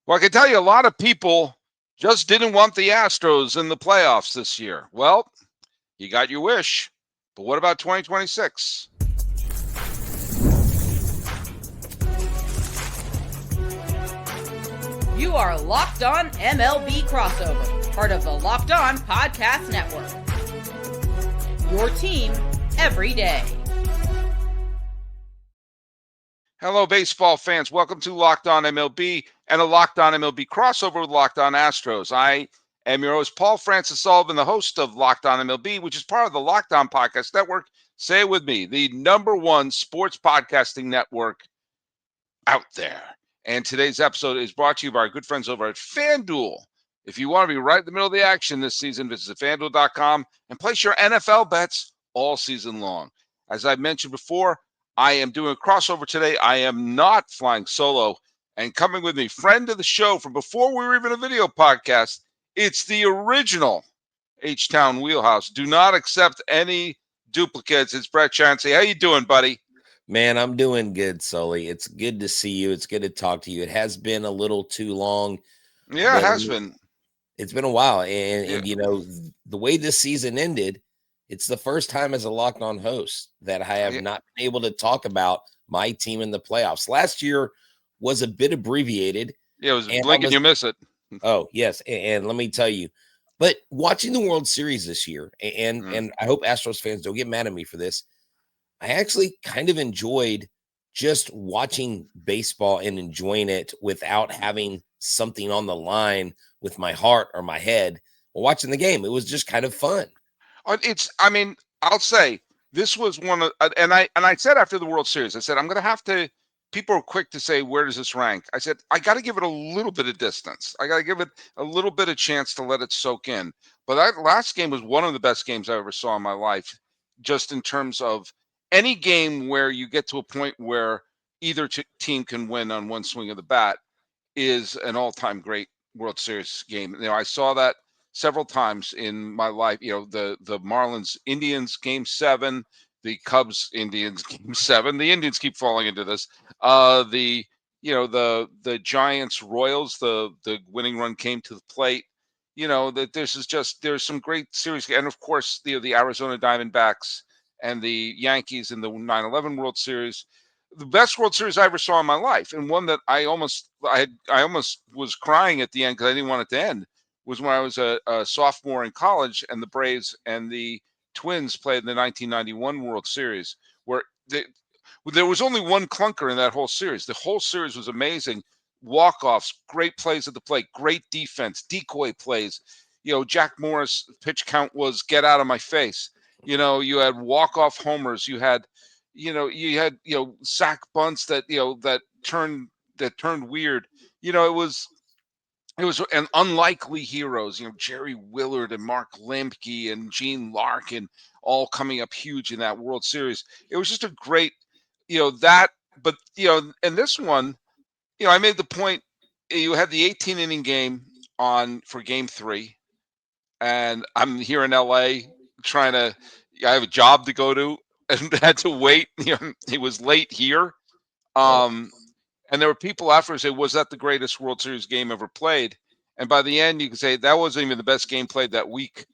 Well, I can tell you a lot of people just didn't want the Astros in the playoffs this year. Well, you got your wish. But what about 2026? You are Locked On MLB Crossover, part of the Locked On Podcast Network. Your team every day. Hello, baseball fans. Welcome to Locked On MLB and a Locked On MLB crossover with Locked On Astros. I am your host, Paul Francis Sullivan, the host of Locked On MLB, which is part of the Locked On Podcast Network. Say it with me, the number one sports podcasting network out there. And today's episode is brought to you by our good friends over at FanDuel. If you want to be right in the middle of the action this season, visit FanDuel.com and place your NFL bets all season long. As I've mentioned before, I am doing a crossover today. I am not flying solo. And coming with me, friend of the show from before we were even a video podcast, it's the original H-Town Wheelhouse. Do not accept any duplicates. It's Brett Chancey. How you doing, buddy? Man, I'm doing good, Sully. It's good to see you. It's good to talk to you. It has been a little too long. Yeah, it has been. It's been a while. And you know, the way this season ended, it's the first time as a Locked On host that I have not been able to talk about my team in the playoffs. Last year was a bit abbreviated. Yeah, it was blink and you miss it. Oh, yes. And let me tell you, but watching the World Series this year, and I hope Astros fans don't get mad at me for this, I actually kind of enjoyed just watching baseball and enjoying it without having something on the line with my heart or my head while watching the game. It was just kind of fun. I'll say this was one of, and I said after the World Series, I said, I'm going to have to, people are quick to say, where does this rank? I said, I got to give it a little bit of distance. I got to give it a little bit of chance to let it soak in. But that last game was one of the best games I ever saw in my life, just in terms of any game where you get to a point where either team can win on one swing of the bat is an all-time great World Series game. You know, I saw that several times in my life. You know, the Marlins Indians game 7, the Cubs Indians game 7. The Indians keep falling into this. The Giants Royals, the winning run came to the plate. You know, that there's some great series, and of course the Arizona Diamondbacks and the Yankees in the 9/11 World Series. The best World Series I ever saw in my life, and one that I almost was crying at the end because I didn't want it to end, was when I was a sophomore in college and the Braves and the Twins played in the 1991 World Series, where there was only one clunker in that whole series. The whole series was amazing. Walk-offs, great plays at the plate, great defense, decoy plays. You know, Jack Morris' pitch count was get out of my face. You know, you had walk-off homers. You had sack bunts that turned weird. You know, it was an unlikely heroes. You know, Jerry Willard and Mark Lemke and Gene Larkin all coming up huge in that World Series. It was just a great, but in this one, I made the point. You had the 18-inning game on for Game 3, and I'm here in LA trying to. I have a job to go to, and had to wait. It was late here, and there were people after say, "Was that the greatest World Series game ever played?" And by the end, you can say that wasn't even the best game played that week.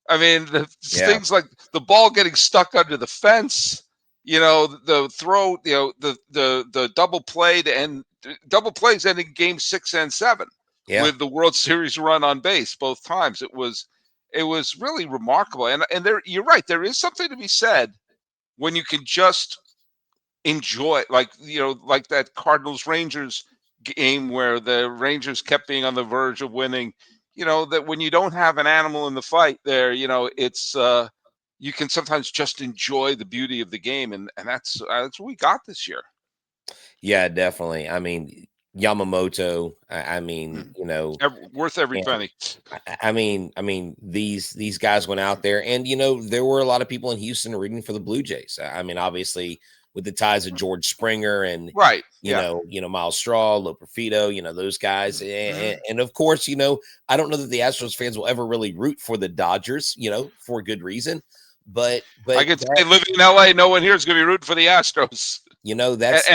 I mean, things like the ball getting stuck under the fence, the throw, the double play to end. Double plays ending Game 6 and 7 with the World Series run on base both times. It was really remarkable. And there, you're right. There is something to be said when you can just enjoy, like that Cardinals Rangers game where the Rangers kept being on the verge of winning. That when you don't have an animal in the fight there, it's you can sometimes just enjoy the beauty of the game, and that's what we got this year. Yeah, definitely. I mean, Yamamoto, worth every penny. I mean, these guys went out there, and there were a lot of people in Houston rooting for the Blue Jays. I mean, obviously with the ties of George Springer and Miles Straw, Loperfido, those guys, and of course, I don't know that the Astros fans will ever really root for the Dodgers, for good reason. But I can say, living in LA, no one here is going to be rooting for the Astros. That's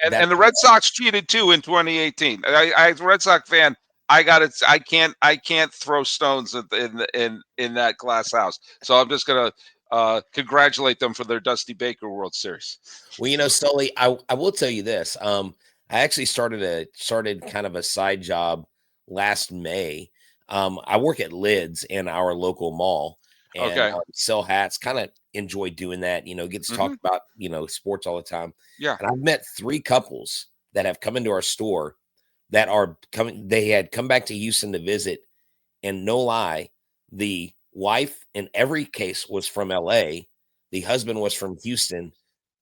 And the Red Sox cheated too in 2018. As a Red Sox fan, I can't throw stones in that glass house. So I'm just gonna congratulate them for their Dusty Baker World Series. Well, Sully, I will tell you this. I actually started kind of a side job last May. I work at Lids in our local mall and sell hats. Kind of enjoy doing that. Get to talk about sports all the time. Yeah, and I've met 3 couples that have come into our store that are coming. They had come back to Houston to visit, and no lie, the wife in every case was from LA. The husband was from Houston,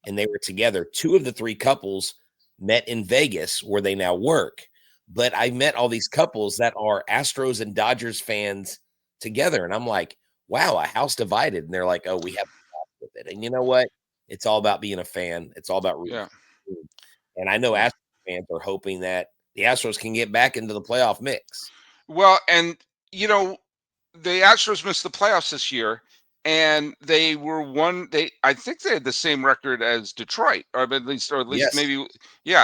and they were together. 2 of the 3 couples met in Vegas where they now work. But I met all these couples that are Astros and Dodgers fans together. And I'm like, wow, a house divided. And they're like, oh, we have to talk with it. And you know what? It's all about being a fan. It's all about rooting. And I know Astros fans are hoping that the Astros can get back into the playoff mix. Well, and the Astros missed the playoffs this year, and they were I think they had the same record as Detroit, or at least Yes. maybe,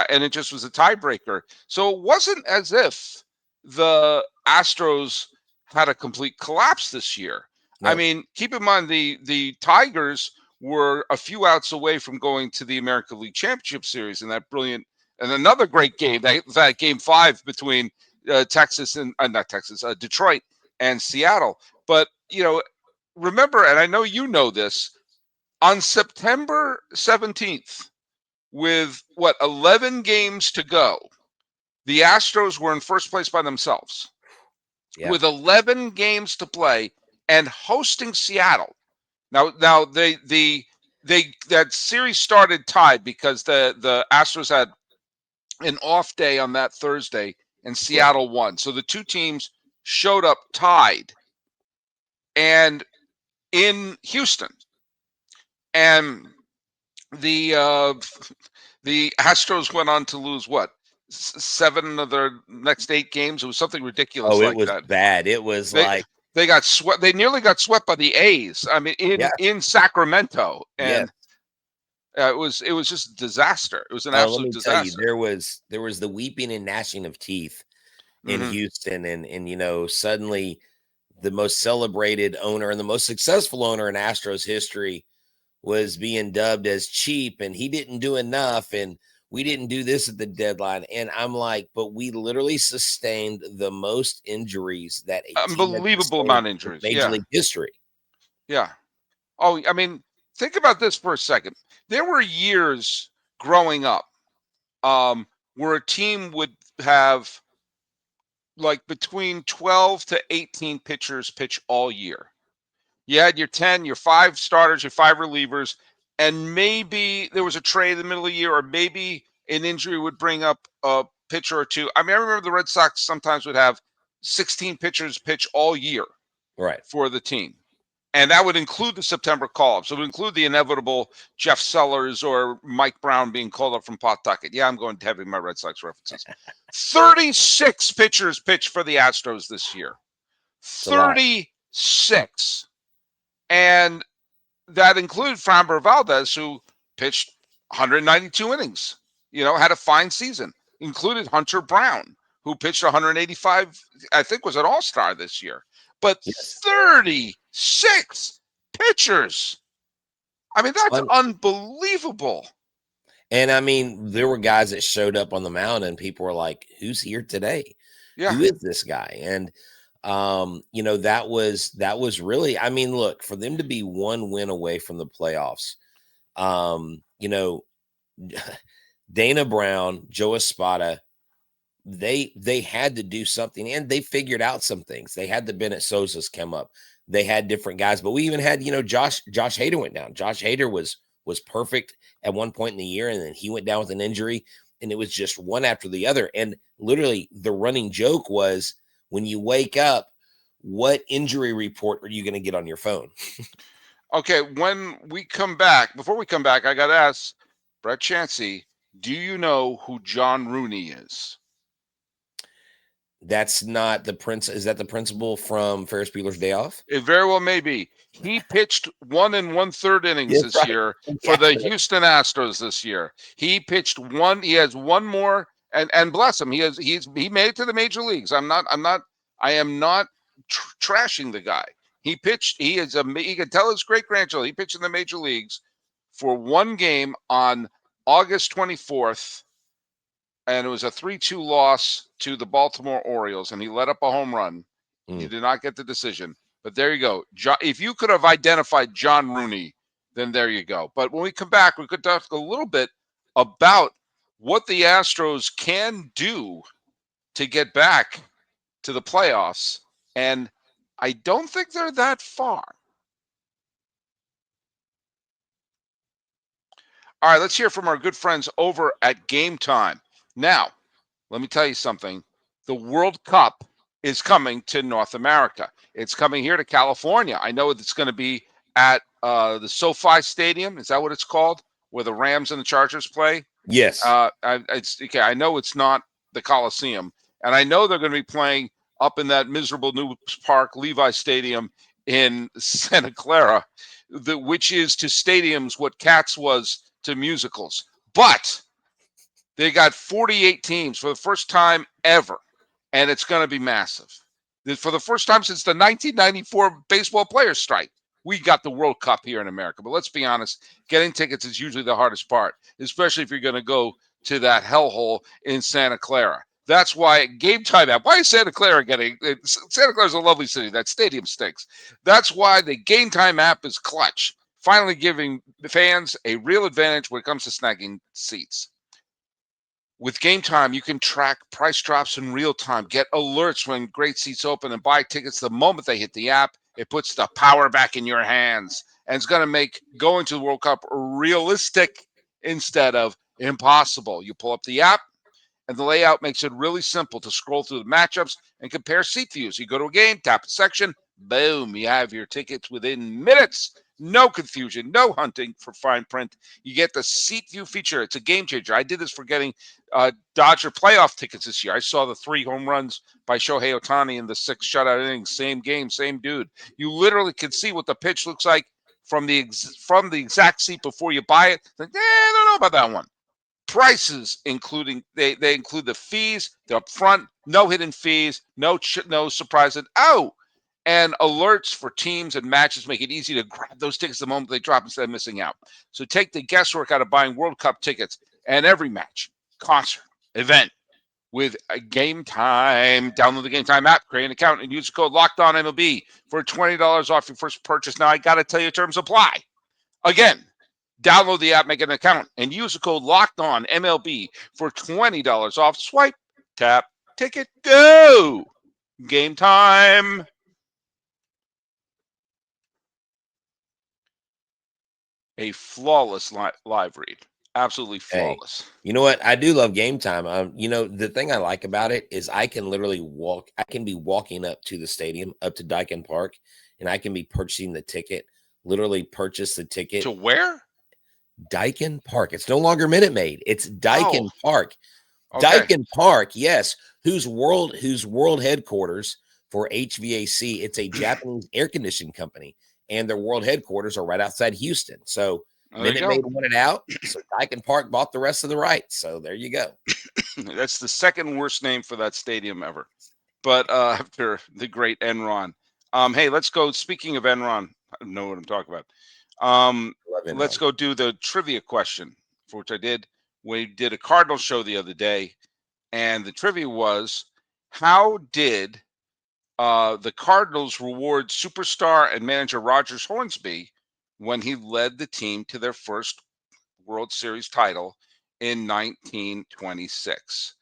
and it just was a tiebreaker. So it wasn't as if the Astros had a complete collapse this year. No. I mean, keep in mind the Tigers were a few outs away from going to the American League Championship Series in that brilliant and another great game, that Game 5 between Detroit and Seattle. But remember, and I know you know this, on September 17th, with 11 games to go, the Astros were in first place by themselves with 11 games to play and hosting Seattle. Now that series started tied because the Astros had an off day on that Thursday and Seattle won. So the 2 teams showed up tied and in Houston, and the Astros went on to lose 7 of their next 8 games. It was something ridiculous. Oh, it was bad. It was they got swept. They nearly got swept by the A's. I mean, in Sacramento, and it was just a disaster. It was an absolute disaster. Tell you, there was the weeping and gnashing of teeth in Houston, and suddenly the most celebrated owner and the most successful owner in Astros history was being dubbed as cheap, and he didn't do enough, and we didn't do this at the deadline. And I'm like, but we literally sustained the most injuries that unbelievable amount of injuries in Major League history. Yeah. Oh, I mean, think about this for a second. There were years growing up where a team would have between 12 to 18 pitchers pitch all year. You had your 10, your 5 starters, your 5 relievers, and maybe there was a trade in the middle of the year, or maybe an injury would bring up a pitcher or 2. I mean, I remember the Red Sox sometimes would have 16 pitchers pitch all year for the team. And that would include the September call-up. So it would include the inevitable Jeff Sellers or Mike Brown being called up from Pawtucket. Yeah, I'm going heavy my Red Sox references. 36 pitchers pitched for the Astros this year. 36. And that included Framber Valdez, who pitched 192 innings, had a fine season. Included Hunter Brown, who pitched 185, I think was an all-star this year. But 36 pitchers. I mean, that's unbelievable. And I mean, there were guys that showed up on the mound and people were like, who's here today? Yeah. Who is this guy? And, that was really, I mean, look, for them to be 1 win away from the playoffs, Dana Brown, Joe Espada, they had to do something, and they figured out some things. They had the Bennett Sosas come up. They had different guys, but we even had, Josh Hader went down. Josh Hader was perfect at one point in the year, and then he went down with an injury, and it was just one after the other. And literally the running joke was, when you wake up, what injury report are you going to get on your phone? Okay, when we come back, before we come back, I got to ask Brett Chancey, do you know who John Rooney is? That's not the prince. Is that the principal from Ferris Bueller's Day Off? It very well may be. He pitched 1 1/3 innings That's this right. year for Yeah. the Houston Astros this year. He pitched one. He has one more, and bless him, he made it to the major leagues. I am not trashing the guy. He pitched. He can tell his great grandchildren he pitched in the major leagues for one game on August 24th. And it was a 3-2 loss to the Baltimore Orioles, and he let up a home run. He did not get the decision. But there you go. If you could have identified John Rooney, then there you go. But when we come back, we could talk a little bit about what the Astros can do to get back to the playoffs. And I don't think they're that far. All right, let's hear from our good friends over at Game Time. Now, let me tell you something. The World Cup is coming to North America. It's coming here to California. I know it's going to be at the SoFi Stadium. Is that what it's called? Where the Rams and the Chargers play? Yes. It's okay. I know it's not the Coliseum. And I know they're going to be playing up in that miserable new park, Levi Stadium in Santa Clara, which is to stadiums what Cats was to musicals. But they got 48 teams for the first time ever, and it's going to be massive. For the first time since the 1994 baseball players strike, we got the World Cup here in America. But let's be honest, getting tickets is usually the hardest part, especially if you're going to go to that hellhole in Santa Clara. That's why Game Time app. Why is Santa Clara getting? Santa Clara's a lovely city. That stadium stinks. That's why the Game Time app is clutch, finally giving fans a real advantage when it comes to snagging seats. With Game Time, you can track price drops in real time, get alerts when great seats open, and buy tickets the moment they hit the app. It puts the power back in your hands, and it's going to make going to the World Cup realistic instead of impossible. You pull up the app, and the layout makes it really simple to scroll through the matchups and compare seat views. You go to a game, tap a section, boom, you have your tickets within minutes. No confusion, no hunting for fine print. You get the seat view feature. It's a game changer. I did this for getting Dodger playoff tickets this year. I saw the 3 home runs by Shohei Ohtani in the 6 shutout innings. Same game, same dude. You literally can see what the pitch looks like from the exact seat before you buy it. Like, I don't know about that one. Prices, including they include the fees, the upfront, no hidden fees, no surprises. And alerts for teams and matches make it easy to grab those tickets the moment they drop instead of missing out. So take the guesswork out of buying World Cup tickets and every match, concert, event with a Game Time. Download the Game Time app, create an account, and use the code Locked On MLB for $20 off your first purchase. Now, I got to tell you, terms apply. Again, download the app, make an account, and use the code Locked On MLB for $20 off. Swipe, tap, ticket, go. Game Time. A flawless live read. Absolutely flawless. Hey, you know what? I do love Game Time. The thing I like about it is I can literally walk. I can be walking up to the stadium, up to Dyken Park, and I can be purchasing the ticket. Literally purchase the ticket. To where? Dyken Park. It's no longer Minute Maid. It's Dyken Park. Okay. Dyken Park, yes. Whose world headquarters for HVAC. It's a Japanese air conditioning company. And their world headquarters are right outside Houston. So Minute Maid won it out. So Dyken Park bought the rest of the rights. So there you go. That's the second worst name for that stadium ever. But after the great Enron. Hey, let's go. Speaking of Enron, I don't know what I'm talking about. Let's go do the trivia question, for which I did. We did a Cardinal show the other day. And the trivia was, how did the Cardinals reward superstar and manager Rogers Hornsby when he led the team to their first World Series title in 1926?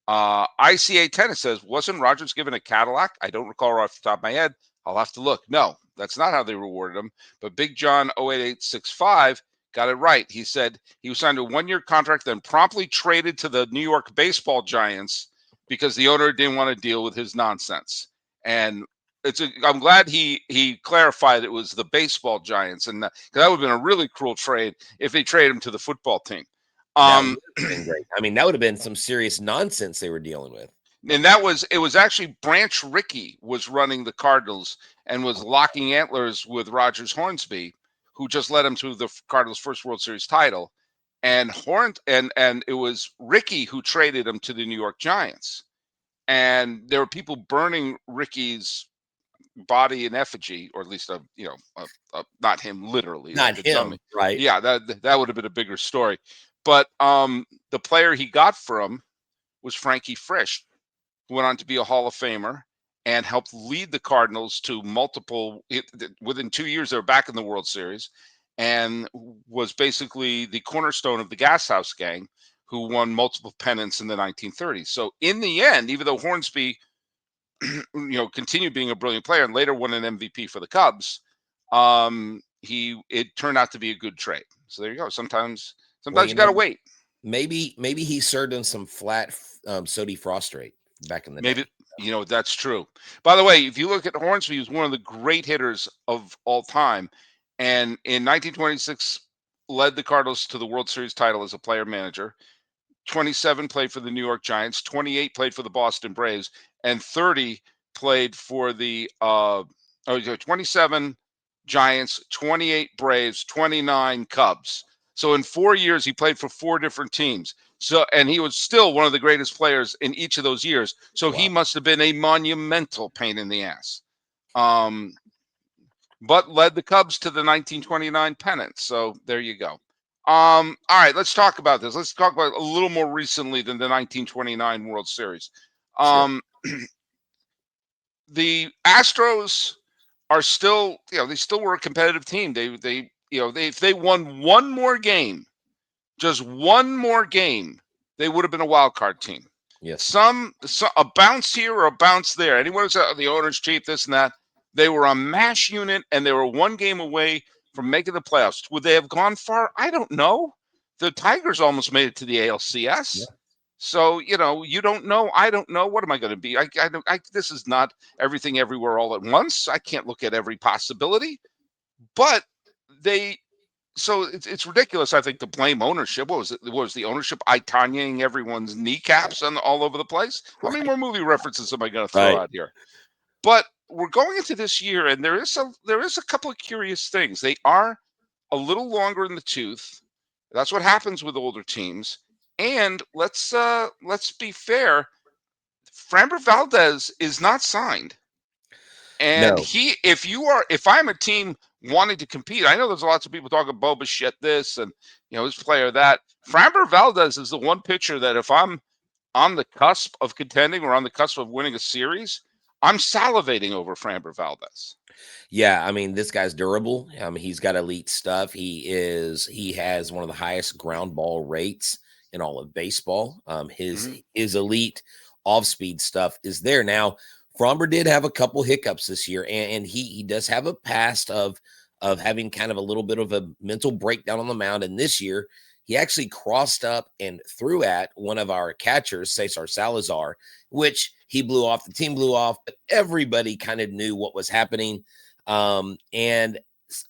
ICA Tennis says, wasn't Rogers given a Cadillac? I don't recall right off the top of my head. I'll have to look. No, that's not how they rewarded him. But Big John 08865 got it right. He said he was signed a 1-year contract, then promptly traded to the New York baseball giants because the owner didn't want to deal with his nonsense. And I'm glad he clarified it was the baseball giants, and because that would have been a really cruel trade if they traded him to the football team. That would have been great. I mean, that would have been some serious nonsense they were dealing with. And it was actually Branch Rickey was running the Cardinals and was locking antlers with Rogers Hornsby, who just led him to the Cardinals' first World Series title. And it was Rickey who traded him to the New York Giants. And there were people burning Rickey's body in effigy, or at least not him literally, Not him, right? Yeah, that would have been a bigger story. But the player he got from was Frankie Frisch, who went on to be a Hall of Famer and helped lead the Cardinals to within 2 years, they were back in the World Series, and was basically the cornerstone of the Gas House Gang, who won multiple pennants in the 1930s. So in the end, even though Hornsby, continued being a brilliant player and later won an MVP for the Cubs, it turned out to be a good trade. So there you go. Sometimes you got to wait. Maybe he served on some flat sody frost rate back in the day. That's true. By the way, if you look at Hornsby, he was one of the great hitters of all time, and in 1926 led the Cardinals to the World Series title as a player manager. 27 played for the New York Giants, 28 played for the Boston Braves, and 30 played for the 27 Giants, 28 Braves, 29 Cubs. So in 4 years, he played for 4 different teams. So, and he was still one of the greatest players in each of those years. So He must have been a monumental pain in the ass. But led the Cubs to the 1929 pennant. So there you go. All right, let's talk about this. Let's talk about a little more recently than the 1929 World Series. Sure. The Astros are still, they still were a competitive team. If they won one more game, just one more game, they would have been a wild card team. Yes. A bounce here or a bounce there. Anyone who's the owner's chief, this and that, they were a mash unit, and they were one game away from making the playoffs. Would they have gone far? I don't know. The Tigers almost made it to the ALCS. Yeah. So, you don't know. I don't know. What am I going to be? This is not everything everywhere all at once. I can't look at every possibility. But so it's ridiculous, I think, to blame ownership. What was it? Was the ownership Tanyaing everyone's kneecaps all over the place? Right. How many more movie references am I going to throw out here? But we're going into this year, and there is a couple of curious things. They are a little longer in the tooth. That's what happens with older teams. And let's be fair. Framber Valdez is not signed. And no. if I'm a team wanting to compete, I know there's lots of people talking Boba shit this and this player that. Framber Valdez is the one pitcher that if I'm on the cusp of contending or on the cusp of winning a series, I'm salivating over Framber Valdez. Yeah, I mean, this guy's durable. I mean, he's got elite stuff. He has one of the highest ground ball rates in all of baseball. His elite off-speed stuff is there. Now, Framber did have a couple hiccups this year, and he does have a past of having kind of a little bit of a mental breakdown on the mound. And this year, he actually crossed up and threw at one of our catchers, Cesar Salazar, which he blew off. The team blew off, but everybody kind of knew what was happening. And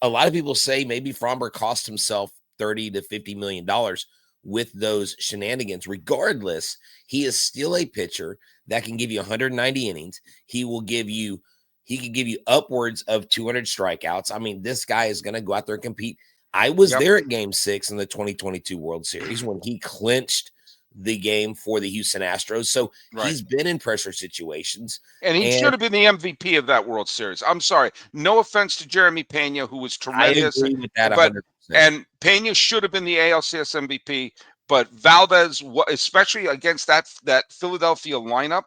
a lot of people say maybe Framber cost himself $30 to $50 million with those shenanigans. Regardless, he is still a pitcher that can give you 190 innings. He can give you upwards of 200 strikeouts. I mean, this guy is going to go out there and compete. I was there at Game 6 in the 2022 World Series when he clinched the game for the Houston Astros. So he's been in pressure situations. And he should have been the MVP of that World Series. I'm sorry. No offense to Jeremy Peña, who was tremendous. I agree with that 100%. And Peña should have been the ALCS MVP. But Valdez, especially against that Philadelphia lineup,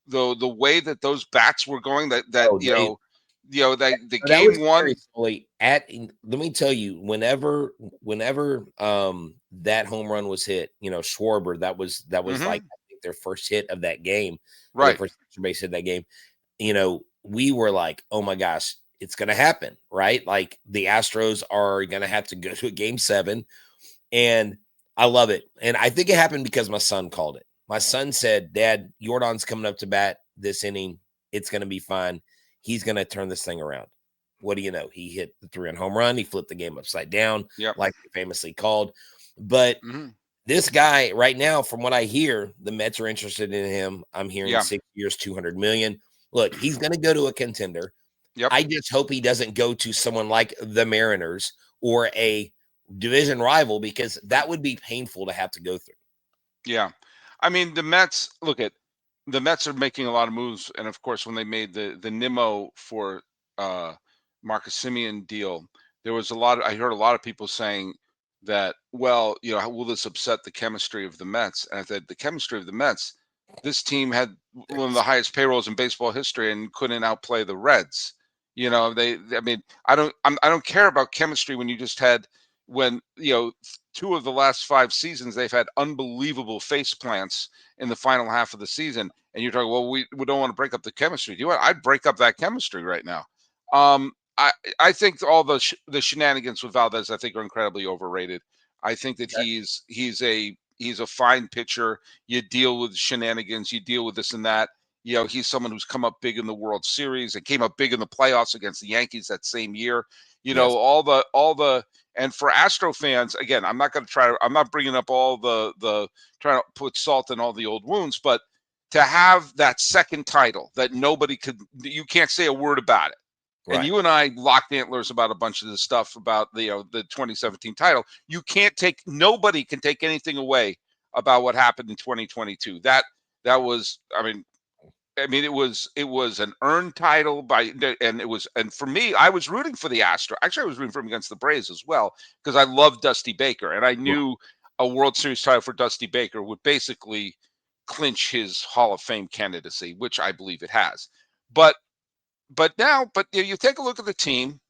the way that those bats were going, the game one. Let me tell you, whenever that home run was hit, Schwarber, that was like I think their first hit of that game, right? First base hit that game. We were like, oh my gosh, it's gonna happen, right? Like the Astros are gonna have to go to a Game 7, and I love it. And I think it happened because my son called it. My son said, "Dad, Jordan's coming up to bat this inning. It's gonna be fine. He's going to turn this thing around." What do you know? He hit the 3-run home run. He flipped the game upside down, like he famously called. But This guy right now, from what I hear, the Mets are interested in him. I'm hearing Yeah. 6 years, $200 million. Look, he's going to go to a contender. Yep. I just hope he doesn't go to someone like the Mariners or a division rival, because that would be painful to have to go through. Yeah. I mean, the Mets are making a lot of moves. And of course, when they made the Nimmo for Marcus Semien deal, there was I heard a lot of people saying that, well, how will this upset the chemistry of the Mets? And I said, the chemistry of the Mets, this team had one of the highest payrolls in baseball history and couldn't outplay the Reds. I don't care about chemistry when you just had, when, 2 of the last 5 seasons, they've had unbelievable face plants in the final half of the season. And you're talking, well, we don't want to break up the chemistry. Do you know what? I'd break up that chemistry right now. I think all the shenanigans with Valdez, I think, are incredibly overrated. I think that he's a fine pitcher. You deal with shenanigans, you deal with this and that. He's someone who's come up big in the World Series and came up big in the playoffs against the Yankees that same year. All the and for Astro fans, again, I'm not bringing up all the trying to put salt in all the old wounds, but to have that second title that you can't say a word about it. Right. And you and I locked antlers about a bunch of this stuff about the 2017 title. Nobody can take anything away about what happened in 2022. That was, it was an earned title and for me, I was rooting for the Astros. Actually, I was rooting for him against the Braves as well, because I love Dusty Baker, and I knew a World Series title for Dusty Baker would basically clinch his Hall of Fame candidacy, which I believe it has. But you take a look at the team,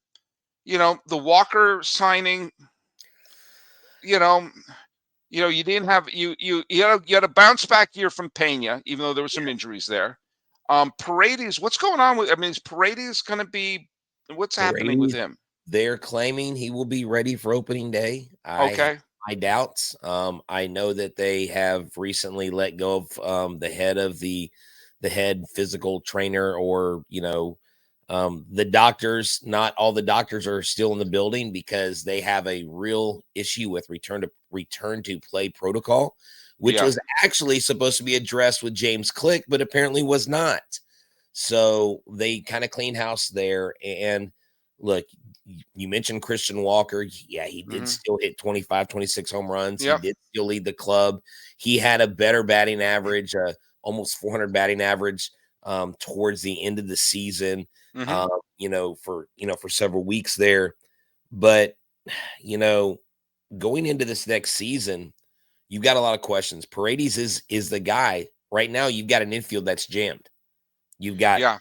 the Walker signing, you didn't have you had a bounce back year from Peña, even though there were some injuries there. Paredes, what's going on with? Is Paredes going to be? What's happening with him? They're claiming he will be ready for opening day. Okay. I doubt. I know that they have recently let go of the head physical trainer, or the doctors. Not all the doctors are still in the building because they have a real issue with return to play protocol, which was actually supposed to be addressed with James Click, but apparently was not. So they kind of clean house there. And look, you mentioned Christian Walker. Yeah, he did still hit 25, 26 home runs. He did still lead the club. He had a better batting average, almost 400 batting average towards the end of the season, for several weeks there. But, going into this next season, you've got a lot of questions. Paredes is the guy. Right now, you've got an infield that's jammed. You've got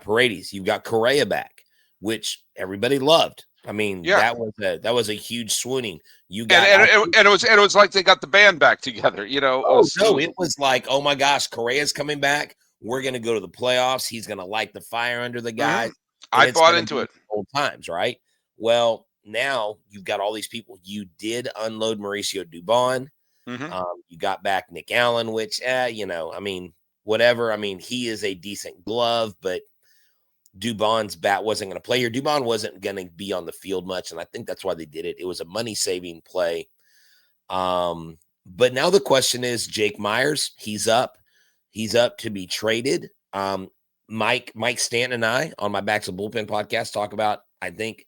Paredes. You've got Correa back, which everybody loved. That was a huge swooning. You got and it was like they got the band back together. It was like, oh my gosh, Correa's coming back. We're gonna go to the playoffs. He's gonna light the fire under the guys. I bought into it. Old times, right? Well, now you've got all these people. You did unload Mauricio Dubon. You got back Nick Allen, which, whatever. He is a decent glove, but Dubon's bat wasn't going to play here. Dubon wasn't going to be on the field much, and I think that's why they did it. It was a money-saving play. But now the question is, Jake Myers, he's up. He's up to be traded. Mike Stanton and I on my Backs of Bullpen podcast talk about, I think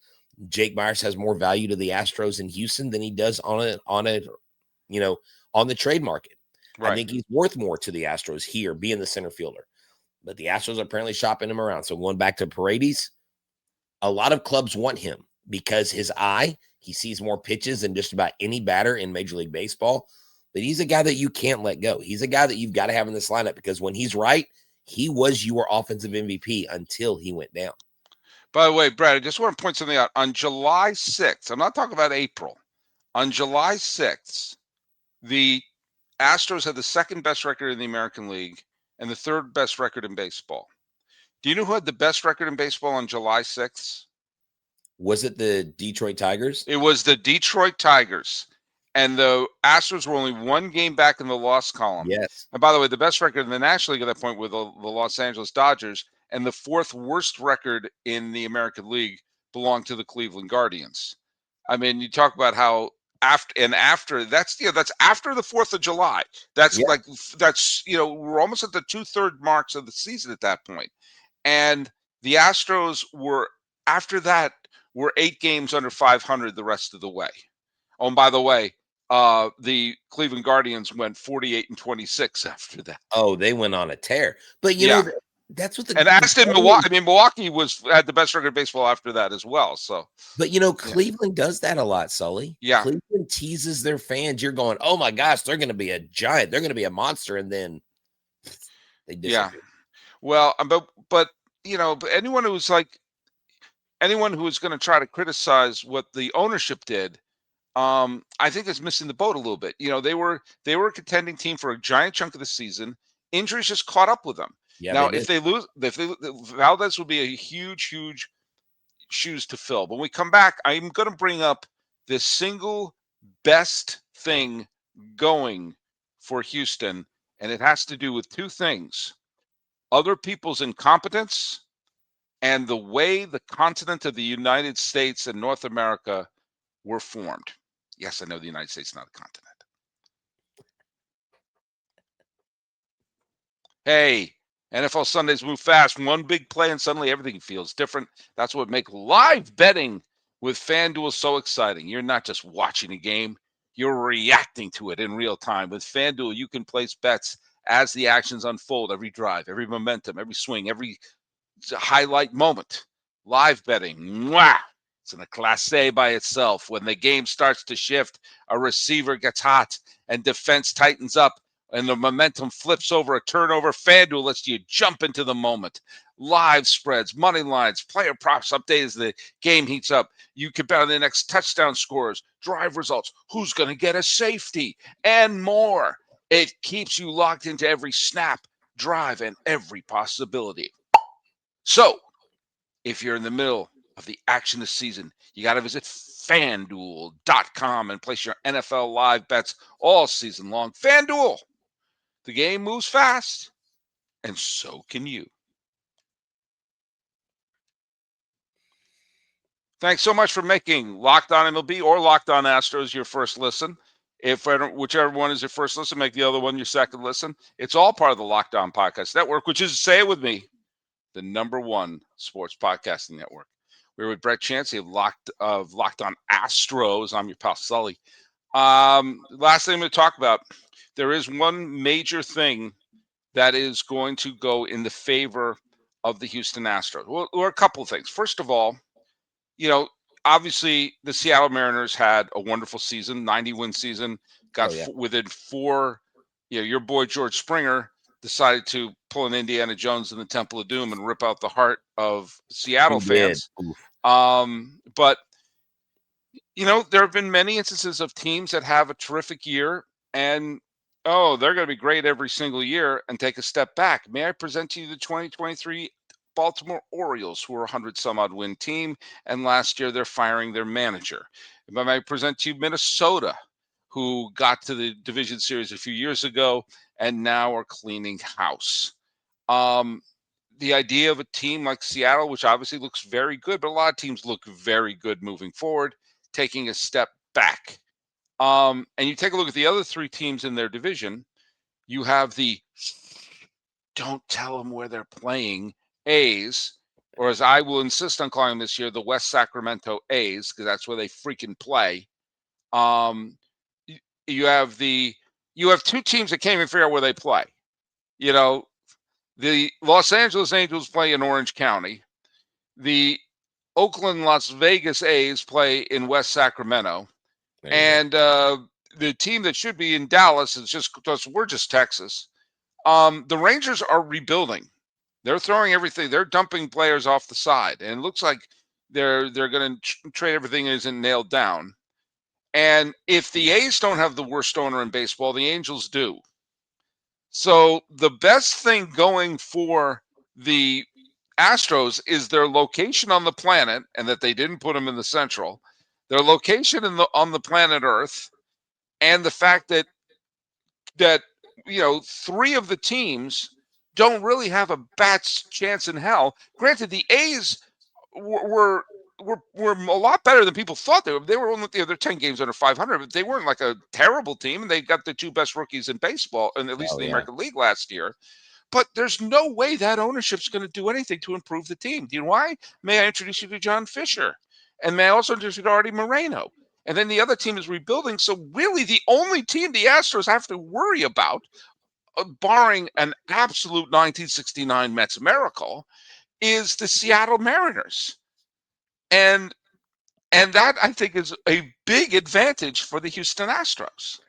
Jake Myers has more value to the Astros in Houston than he does on the trade market. Right. I think he's worth more to the Astros here, being the center fielder. But the Astros are apparently shopping him around. So going back to Paredes, a lot of clubs want him because his eye, he sees more pitches than just about any batter in Major League Baseball. But he's a guy that you can't let go. He's a guy that you've got to have in this lineup, because when he's right, he was your offensive MVP until he went down. By the way, Brad, I just want to point something out. On July 6th, I'm not talking about April. On July 6th, the Astros had the second best record in the American League and the third best record in baseball. Do you know who had the best record in baseball on July 6th? Was it the Detroit Tigers? It was the Detroit Tigers. And the Astros were only one game back in the loss column. Yes. And by the way, the best record in the National League at that point were the Los Angeles Dodgers, and the fourth worst record in the American League belonged to the Cleveland Guardians. You talk about how after that's after the 4th of July. That's Yeah. we're almost at the 2/3 marks of the season at that point. And the Astros were after that were 8 games under 500 the rest of the way. Oh, and by the way, the Cleveland Guardians went 48-26 after that. Oh, they went on a tear. But that's what the and as did Milwaukee. I mean, Milwaukee had the best record in baseball after that as well. So, but Cleveland does that a lot, Sully. Yeah, Cleveland teases their fans. You're going, oh my gosh, they're going to be a giant. They're going to be a monster, and then they disappear. Yeah. Well, but anyone who was going to try to criticize what the ownership did, I think is missing the boat a little bit. They were a contending team for a giant chunk of the season. Injuries just caught up with them. Yeah, now, if they lose, Valdez will be a huge shoes to fill. When we come back, I'm going to bring up the single best thing going for Houston, and it has to do with 2 things: other people's incompetence and the way the continent of the United States and North America were formed. Yes, I know the United States is not a continent. Hey, NFL Sundays move fast. One big play and suddenly everything feels different. That's what makes live betting with FanDuel so exciting. You're not just watching a game, you're reacting to it in real time. With FanDuel, you can place bets as the actions unfold, every drive, every momentum, every swing, every highlight moment. Live betting, mwah! It's in a class A by itself. When the game starts to shift, a receiver gets hot and defense tightens up, and the momentum flips over a turnover, FanDuel lets you jump into the moment. Live spreads, money lines, player props update as the game heats up. You can bet on the next touchdown scores, drive results, who's going to get a safety, and more. It keeps you locked into every snap, drive, and every possibility. So, if you're in the middle of the action this season, you got to visit FanDuel.com and place your NFL live bets all season long. FanDuel. The game moves fast, and so can you. Thanks so much for making Locked On MLB or Locked On Astros your first listen. Whichever one is your first listen, make the other one your second listen. It's all part of the Locked On Podcast Network, which is, say it with me, the #1 sports podcasting network. We're with Brett Chancey of Locked On Astros. I'm your pal Sully. Last thing I'm going to talk about. There is one major thing that is going to go in the favor of the Houston Astros. Well, or a couple of things. First of all, obviously the Seattle Mariners had a wonderful season, 90-win season, got within 4. Your boy George Springer decided to pull an Indiana Jones in the Temple of Doom and rip out the heart of Seattle fans. But, there have been many instances of teams that have a terrific year and they're going to be great every single year and take a step back. May I present to you the 2023 Baltimore Orioles, who are a 100-some-odd win team, and last year they're firing their manager. If I might present to you Minnesota, who got to the division series a few years ago and now are cleaning house. The idea of a team like Seattle, which obviously looks very good, but a lot of teams look very good moving forward, taking a step back. And you take a look at the other 3 teams in their division. You have the don't tell them where they're playing A's, or as I will insist on calling them this year, the West Sacramento A's, because that's where they freaking play. You have 2 teams that can't even figure out where they play. The Los Angeles Angels play in Orange County. The Oakland Las Vegas A's play in West Sacramento. And the team that should be in Dallas is just because we're just Texas. The Rangers are rebuilding. They're throwing everything. They're dumping players off the side, and it looks like they're going to trade everything that isn't nailed down. And if the A's don't have the worst owner in baseball, the Angels do. So the best thing going for the Astros is their location on the planet, and that they didn't put them in the Central. Their location on the planet Earth, and the fact that 3 of the teams don't really have a bat's chance in hell. Granted, the A's were were a lot better than people thought they were. They were only they're 10 games under 500, but they weren't like a terrible team. And they got the 2 best rookies in baseball, and at least in the American League last year. But there's no way that ownership's going to do anything to improve the team. Do you know why? May I introduce you to John Fisher? And may I also introduce you to Artie Moreno? And then the other team is rebuilding. So really the only team the Astros have to worry about, barring an absolute 1969 Mets miracle, is the Seattle Mariners. And that, I think, is a big advantage for the Houston Astros.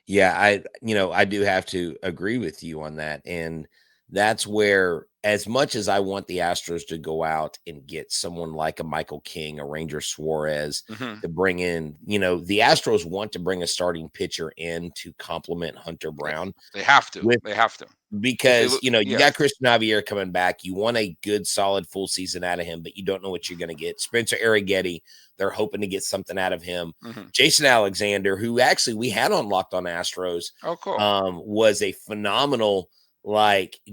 Yeah, I do have to agree with you on that. And that's where, as much as I want the Astros to go out and get someone like a Michael King, a Ranger Suarez, to bring in, the Astros want to bring a starting pitcher in to complement Hunter Brown. They have to. They have to. Because, you got Christian Javier coming back. You want a good, solid full season out of him, but you don't know what you're going to get. Spencer Arrighetti, they're hoping to get something out of him. Jason Alexander, who actually we had on Locked On Astros, was a phenomenal,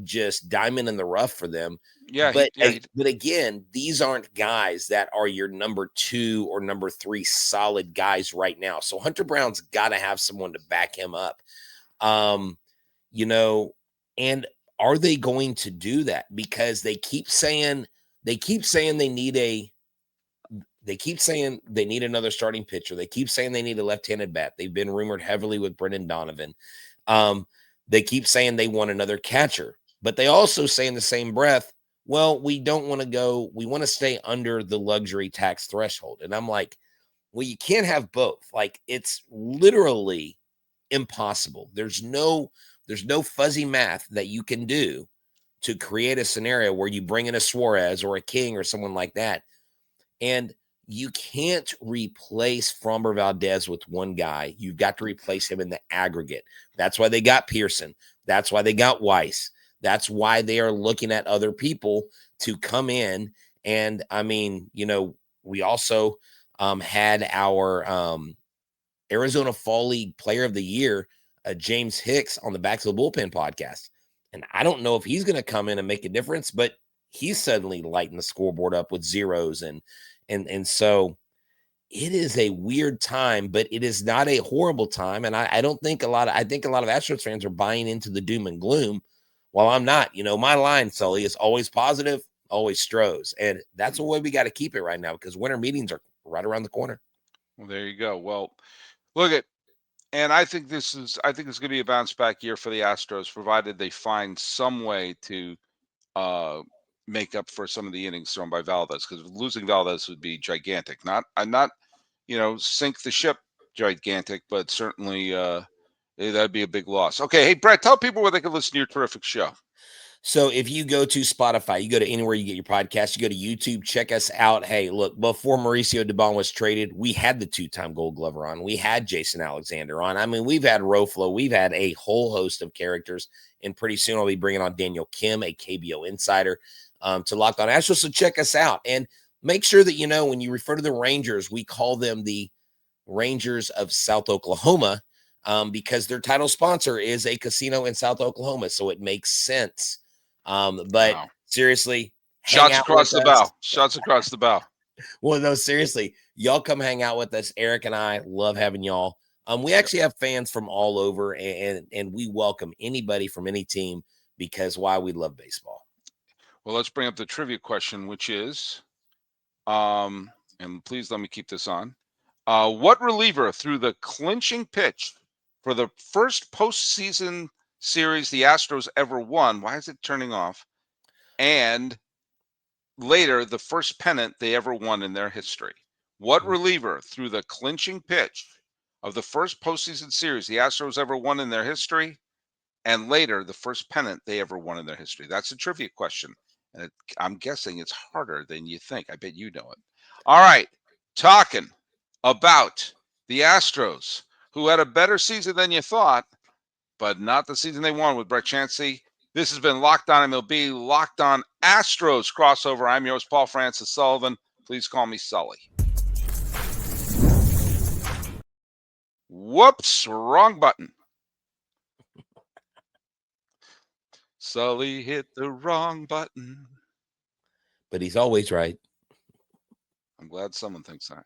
just diamond in the rough for them. Yeah. But again, these aren't guys that are your number 2 or number 3 solid guys right now. So Hunter Brown's got to have someone to back him up. And are they going to do that? Because they keep saying they need another starting pitcher. They keep saying they need a left-handed bat. They've been rumored heavily with Brendan Donovan. They keep saying they want another catcher, but they also say in the same breath, well, we don't want to go. We want to stay under the luxury tax threshold. And I'm like, well, you can't have both. It's literally impossible. There's no fuzzy math that you can do to create a scenario where you bring in a Suarez or a King or someone like that. And you can't replace Framber Valdez with one guy. You've got to replace him in the aggregate. That's why they got Pearson. That's why they got Weiss. That's why they are looking at other people to come in. And we also had our Arizona Fall League Player of the Year, James Hicks, on the Back to the Bullpen podcast. And I don't know if he's going to come in and make a difference, but he's suddenly lighting the scoreboard up with zeros. And so it is a weird time, but it is not a horrible time. And I think a lot of Astros fans are buying into the doom and gloom. While I'm not, my line, Sully, is always positive, always Stros. And that's the way we got to keep it right now, because winter meetings are right around the corner. Well, there you go. Well, look at, and I think it's going to be a bounce back year for the Astros, provided they find some way to make up for some of the innings thrown by Valdez, because losing Valdez would be gigantic. Not sink the ship gigantic, but certainly that'd be a big loss. Okay, hey Brett, tell people where they can listen to your terrific show. So if you go to Spotify, you go to anywhere you get your podcast, you go to YouTube, check us out. Hey, look, before Mauricio Dubon was traded, we had the 2-time Gold Glover on. We had Jason Alexander on. I mean, we've had Roflo. We've had a whole host of characters. And pretty soon I'll be bringing on Daniel Kim, a KBO insider, to Locked On Astros. So check us out. And make sure that, when you refer to the Rangers, we call them the Rangers of South Oklahoma, because their title sponsor is a casino in South Oklahoma. So it makes sense. But seriously, shots across the bow. Shots across the bow. Well, no, seriously, y'all come hang out with us. Eric and I love having y'all. We actually have fans from all over, and we welcome anybody from any team, because why? We love baseball. Well, let's bring up the trivia question, which is, and please let me keep this on. What reliever threw the clinching pitch for the first postseason series the Astros ever won? Why is it turning off? And later, the first pennant they ever won in their history. What reliever threw the clinching pitch of the first postseason series the Astros ever won in their history, and later the first pennant they ever won in their history? That's a trivia question, and I'm guessing it's harder than you think. I bet you know it. All right, talking about the Astros, who had a better season than you thought, but not the season they won, with Brett Chancey. This has been Locked On MLB, Locked On Astros crossover. I'm yours, Paul Francis Sullivan. Please call me Sully. Whoops, wrong button. Sully hit the wrong button. But he's always right. I'm glad someone thinks that.